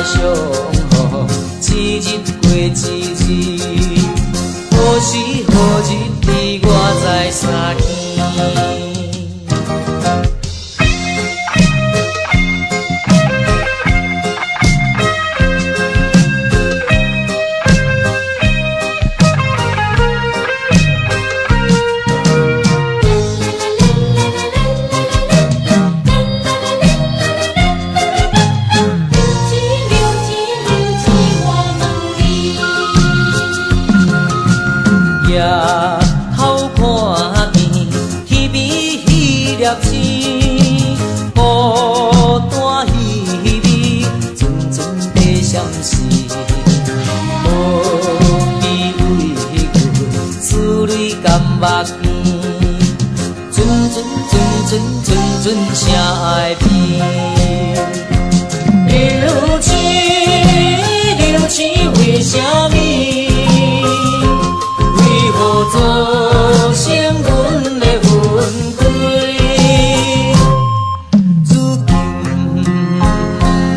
相好，一日过一日，何时何日你我在相见？夜头看见彼边彼粒星，孤单稀微，阵阵地闪烁。无比为阮思泪甘目边，阵阵声爱变。流星为什么？造成阮的分开，如今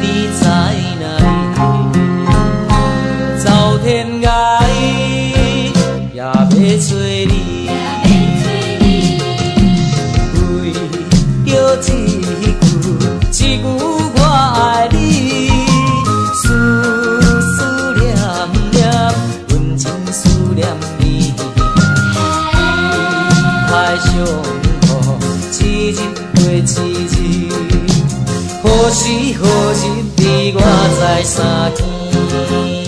你在哪里？走天涯也要找你，为着一句我爱你，思念，温情思念你。相好，一日过一日，何时何日你我在相见？